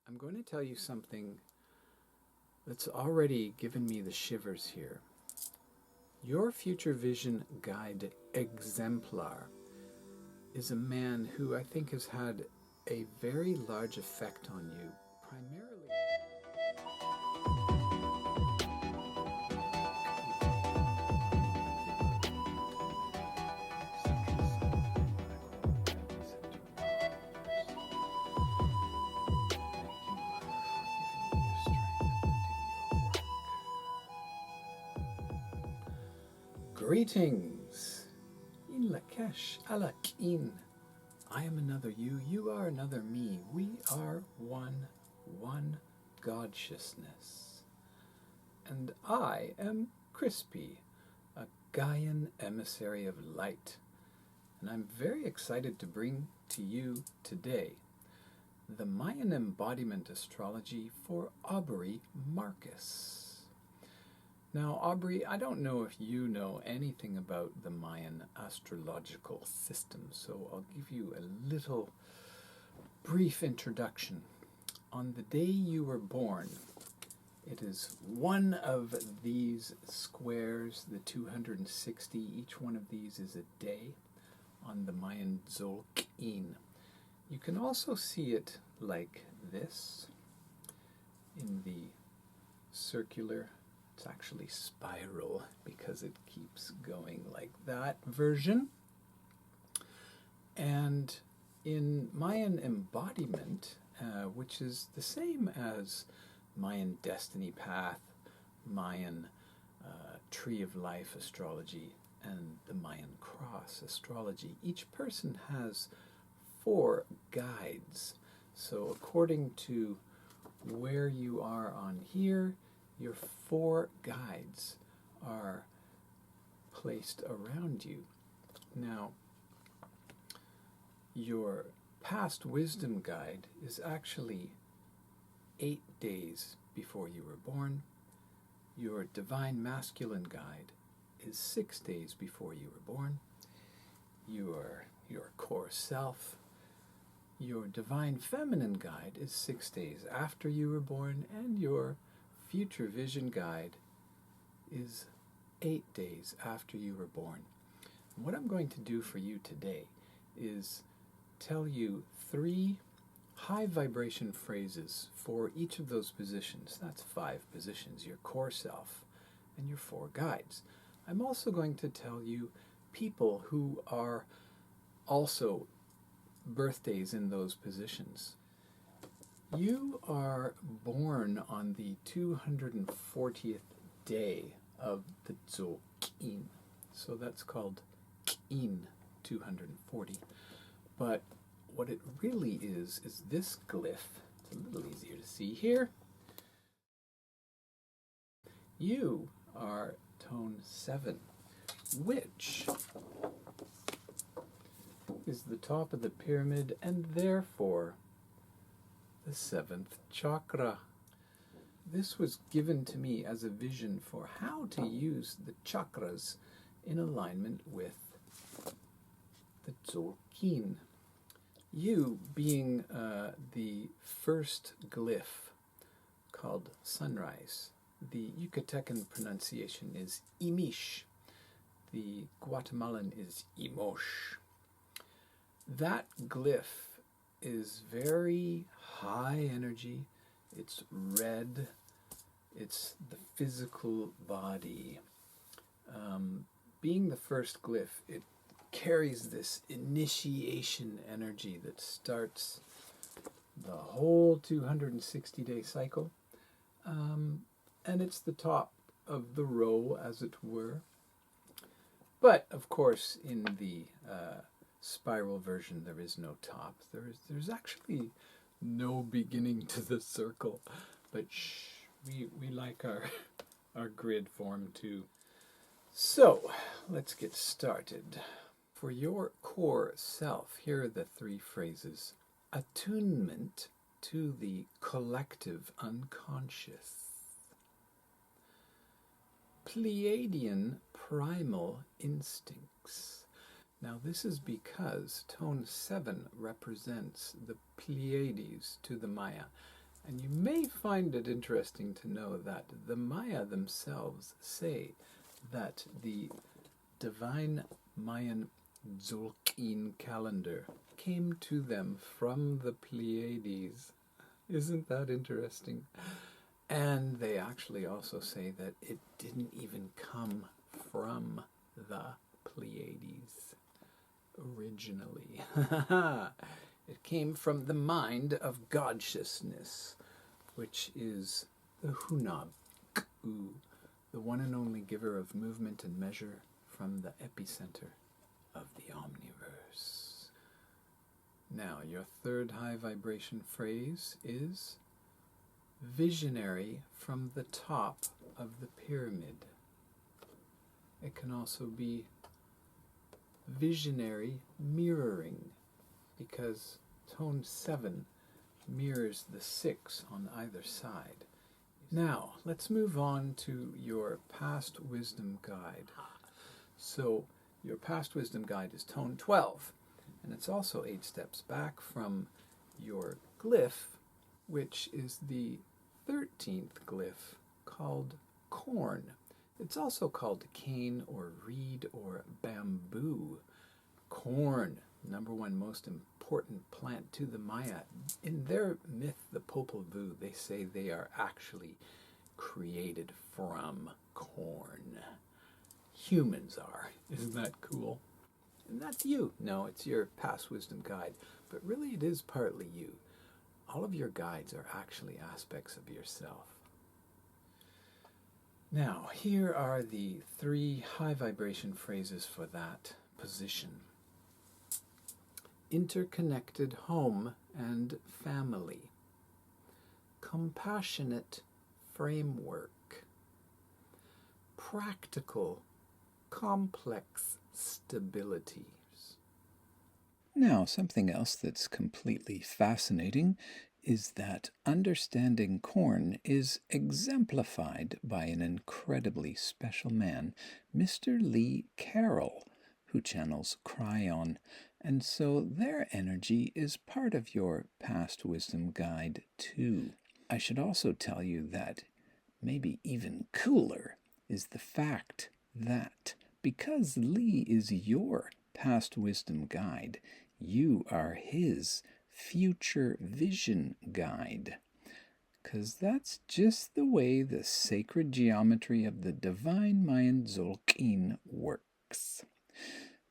I'm going to tell you something that's already given me the shivers here. Your future vision guide exemplar is a man who I think has had a very large effect on you, primarily. Greetings! Een Lak I am another you, you are another me. We are one God-sciousness. And I am Crispy, a Gaian emissary of light. And I'm very excited to bring to you today the Mayan embodiment astrology for Aubrey Marcus. Now, Aubrey, I don't know if you know anything about the Mayan astrological system, so I'll give you a little brief introduction. On the day you were born, it is one of these squares, the 260, each one of these is a day on the Mayan Tzolk'in. You can also see it like this in the circular. It's actually spiral because it keeps going like that version. And in Mayan embodiment, which is the same as Mayan destiny path, Mayan tree of life astrology, and the Mayan cross astrology, each person has 4 guides. So according to where you are on here, your 4 guides are placed around you. Now, your past wisdom guide is actually 8 days before you were born. Your divine masculine guide is 6 days before you were born. Your core self, your divine feminine guide is 6 days after you were born, and your future vision guide is 8 days after you were born. And what I'm going to do for you today is tell you 3 high vibration phrases for each of those positions. That's 5 positions, your core self and your 4 guides. I'm also going to tell you people who are also birthdays in those positions. You are born on the 240th day of the Tzolk'in. So that's called K'in 240. But what it really is this glyph. It's a little easier to see here. You are tone 7, which is the top of the pyramid and therefore the 7th chakra. This was given to me as a vision for how to use the chakras in alignment with the Tzolk'in. You being the first glyph called sunrise. The Yucatecan pronunciation is Imish. The Guatemalan is Imosh. That glyph is very high energy. It's red. It's the physical body. Being the first glyph, it carries this initiation energy that starts the whole 260-day cycle. And it's the top of the row, as it were. But, of course, in the spiral version, there is no top. There's actually no beginning to the circle. But we like our grid form too. So, let's get started. For your core self, here are the 3 phrases. Attunement to the collective unconscious. Pleiadian primal instincts. Now this is because tone 7 represents the Pleiades to the Maya, And you may find it interesting to know that the Maya themselves say that the divine Mayan Tzolk'in calendar came to them from the Pleiades. Isn't that interesting? And they actually also say that it didn't even come from the Pleiades originally. It came from the mind of God-sciousness, which is the Hunab, the one and only giver of movement and measure from the epicenter of the omniverse. Now, your third high vibration phrase is visionary from the top of the pyramid. It can also be visionary mirroring, because tone 7 mirrors the 6 on either side. Now, let's move on to your past wisdom guide. So, your past wisdom guide is tone 12, and it's also 8 steps back from your glyph, which is the 13th glyph, called corn. It's also called cane or reed or bamboo. Corn, number one most important plant to the Maya. In their myth, the Popol Vuh, they say they are actually created from corn. Humans are. Isn't that cool? And that's you. No, it's your past wisdom guide, but really it is partly you. All of your guides are actually aspects of yourself. Now, here are the 3 high vibration phrases for that position. Interconnected home and family. Compassionate framework. Practical, complex stability. Now, something else that's completely fascinating is that understanding corn is exemplified by an incredibly special man, Mr. Lee Carroll, who channels Kryon, and so their energy is part of your past wisdom guide too. I should also tell you that maybe even cooler is the fact that because Lee is your past wisdom guide, you are his future vision guide. Because that's just the way the sacred geometry of the divine Mayan Tzolk'in works.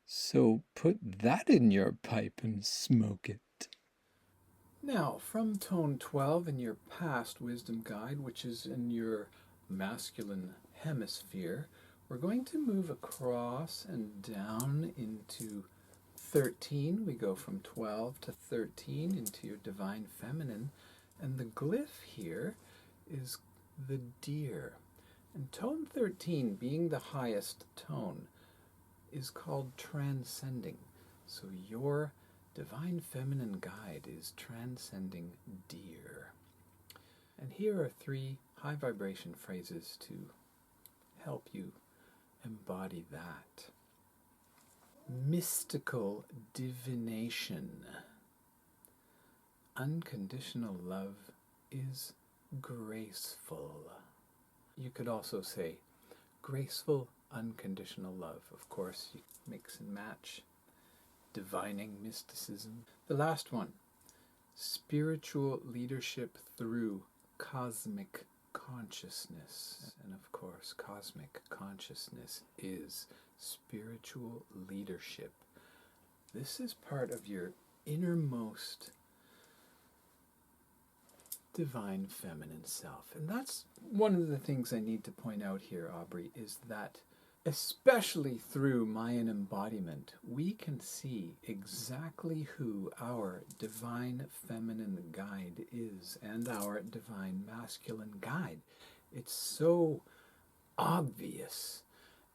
So put that in your pipe and smoke it. Now, from tone 12 in your past wisdom guide, which is in your masculine hemisphere, we're going to move across and down into 13. We go from 12 to 13 into your divine feminine. And the glyph here is the deer. And tone 13, being the highest tone, is called transcending. So your divine feminine guide is transcending deer. And here are 3 high vibration phrases to help you embody that. Mystical divination. Unconditional love is graceful. You could also say graceful, unconditional love. Of course, you mix and match. Divining mysticism. The last one, spiritual leadership through cosmic consciousness. And of course, cosmic consciousness is spiritual leadership. This is part of your innermost divine feminine self. And that's one of the things I need to point out here, Aubrey, is that especially through Mayan embodiment, we can see exactly who our divine feminine guide is and our divine masculine guide. It's so obvious.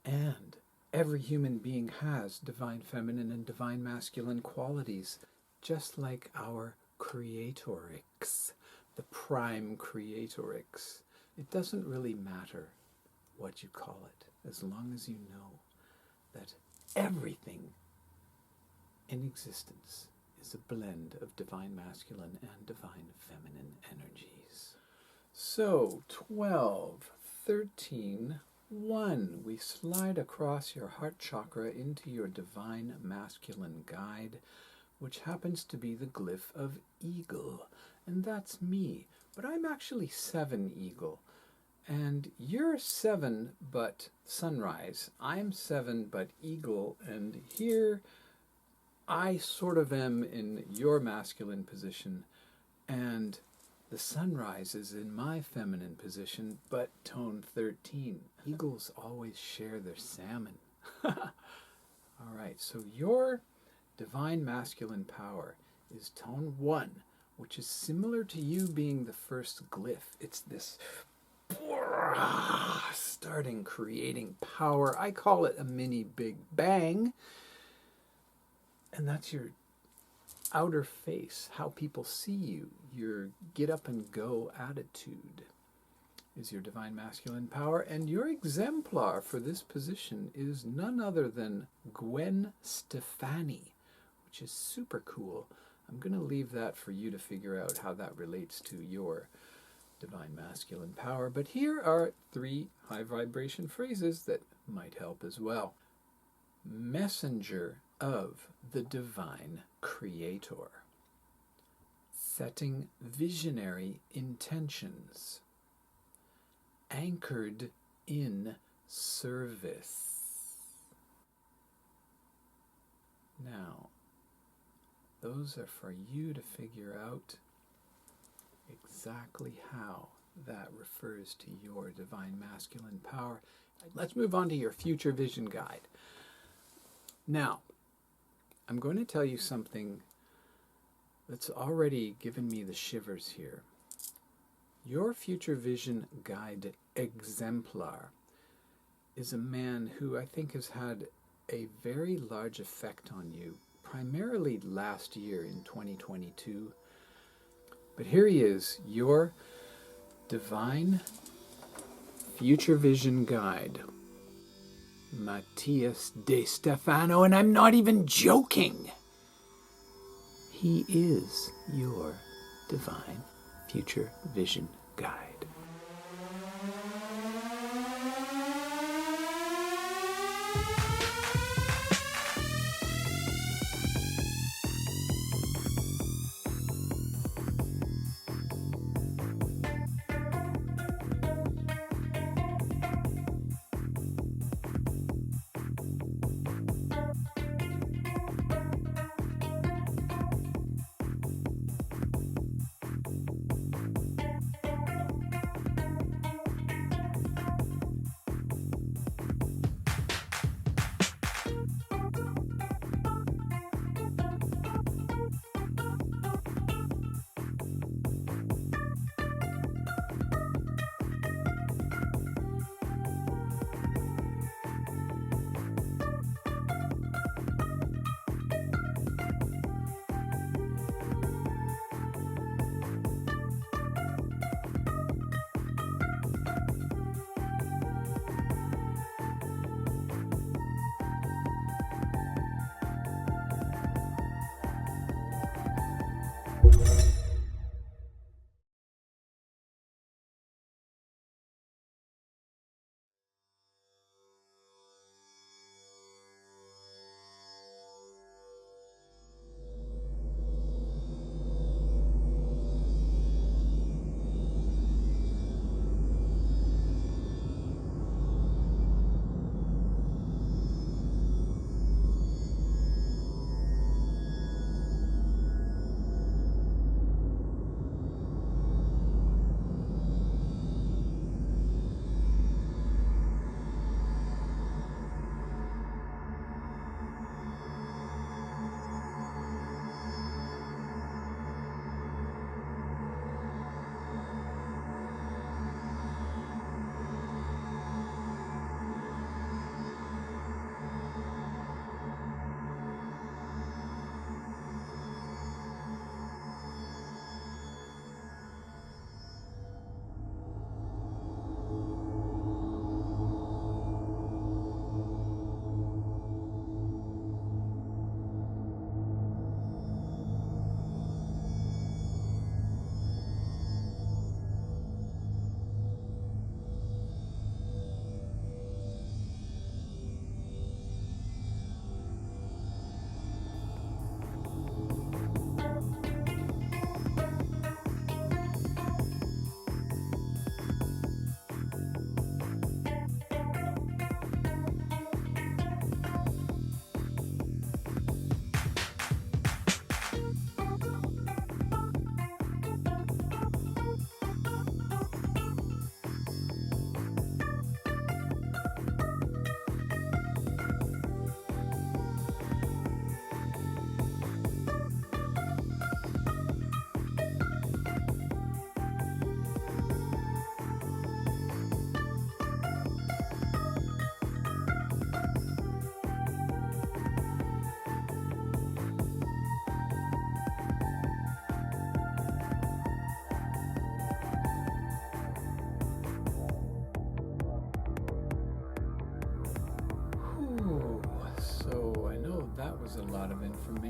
And every human being has divine feminine and divine masculine qualities, just like our creatorix, the prime creatorix. It doesn't really matter what you call it, as long as you know that everything in existence is a blend of divine masculine and divine feminine energies. So 12, 13, 1. We slide across your heart chakra into your divine masculine guide, which happens to be the glyph of eagle. And that's me. But I'm actually 7 eagle. And you're 7 but sunrise. I'm 7 but eagle. And here I sort of am in your masculine position. And the sunrise is in my feminine position, but tone 13. Eagles always share their salmon. All right, so your divine masculine power is tone 1, which is similar to you being the first glyph. It's this starting creating power. I call it a mini Big Bang. And that's your outer face, how people see you. Your get up and go attitude is your divine masculine power. And your exemplar for this position is none other than Gwen Stefani, which is super cool. I'm going to leave that for you to figure out how that relates to your divine masculine power. But here are 3 high vibration phrases that might help as well. Messenger of the divine creator. Setting visionary intentions. Anchored in service. Now, those are for you to figure out exactly how that refers to your divine masculine power. Let's move on to your future vision guide. Now, I'm going to tell you something that's already given me the shivers here. Your future vision guide exemplar is a man who I think has had a very large effect on you, primarily last year in 2022. But here he is, your divine future vision guide, Matias de Stefano, and I'm not even joking. He is your divine future vision guide.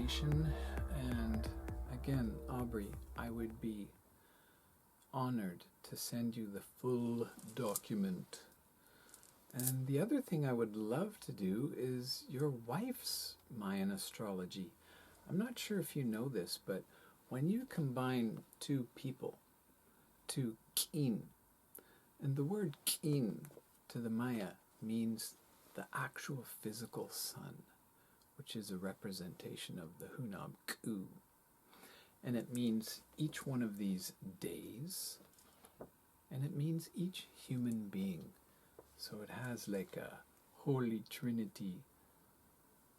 information. And again, Aubrey, I would be honored to send you the full document. And the other thing I would love to do is your wife's Mayan astrology. I'm not sure if you know this, but when you combine two people, to kin, and the word kin to the Maya means the actual physical sun, which is a representation of the Hunab Ku. And it means each one of these days, and it means each human being. So it has like a holy trinity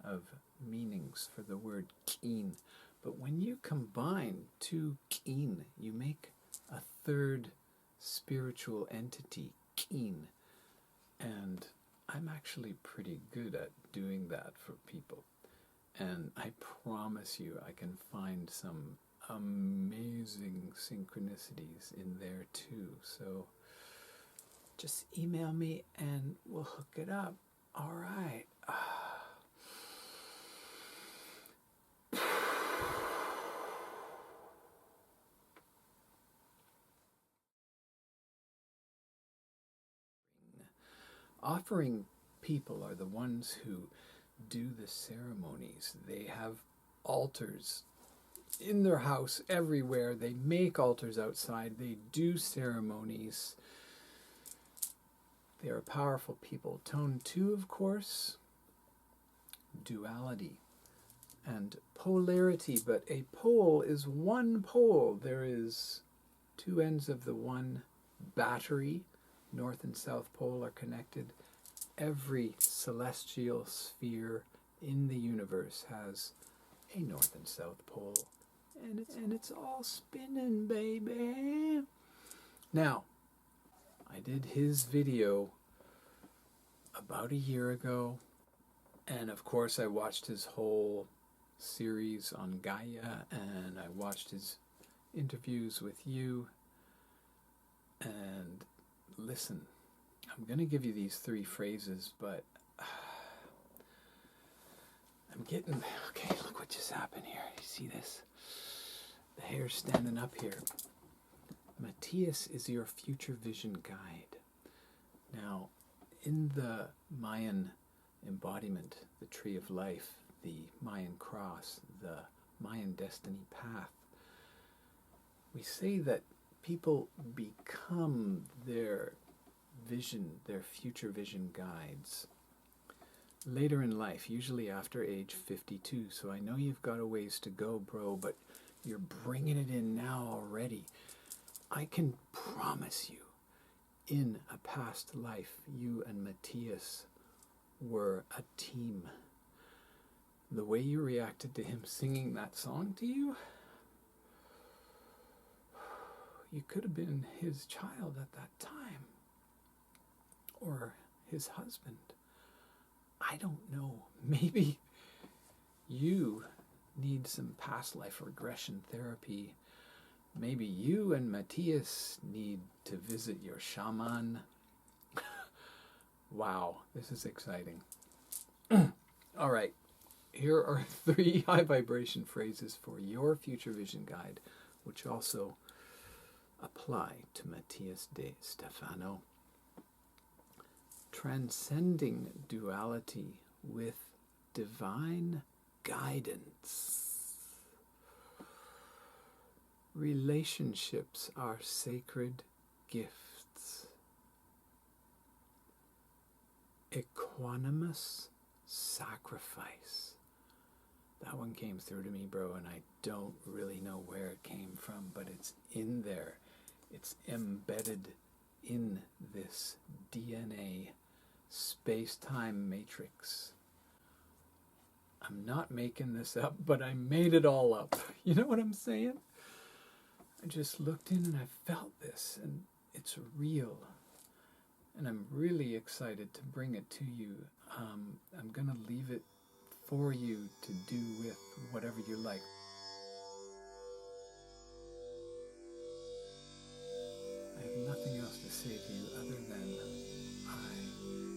of meanings for the word kin. But when you combine two kin, you make a third spiritual entity, kin. And I'm actually pretty good at doing that for people. And I promise you I can find some amazing synchronicities in there too. So just email me and we'll hook it up. All right. Offering people are the ones who do the ceremonies. They have altars in their house everywhere. They make altars outside. They do ceremonies. They are powerful people. Tone 2, of course, duality and polarity. But a pole is one pole. There is two ends of the one battery. North and South Pole are connected. Every celestial sphere in the universe has a North and South Pole. And it's all spinning, baby. Now, I did his video about a year ago. And of course, I watched his whole series on Gaia. And I watched his interviews with you. And listen, I'm going to give you these 3 phrases, but I'm getting... Okay, look what just happened here. You see this? The hair's standing up here. Matias is your future vision guide. Now, in the Mayan embodiment, the tree of life, the Mayan cross, the Mayan destiny path, we say that people become their vision, their future vision guides later in life, usually after age 52. So I know you've got a ways to go, bro, but you're bringing it in now already. I can promise you, in a past life, you and Matias were a team. The way you reacted to him singing that song to you, you could have been his child at that time, or his husband. I don't know. Maybe you need some past life regression therapy. Maybe you and Matias need to visit your shaman. Wow, this is exciting. All right, here are 3 high vibration phrases for your future vision guide, which also apply to Matias de Stefano. Transcending duality with divine guidance. Relationships are sacred gifts. Equanimous sacrifice. That one came through to me, bro, and I don't really know where it came from, but it's in there. It's embedded in this DNA space-time matrix. I'm not making this up, but I made it all up. You know what I'm saying? I just looked in and I felt this, and it's real. And I'm really excited to bring it to you. I'm going to leave it for you to do with whatever you like. I have nothing else to say to you other than I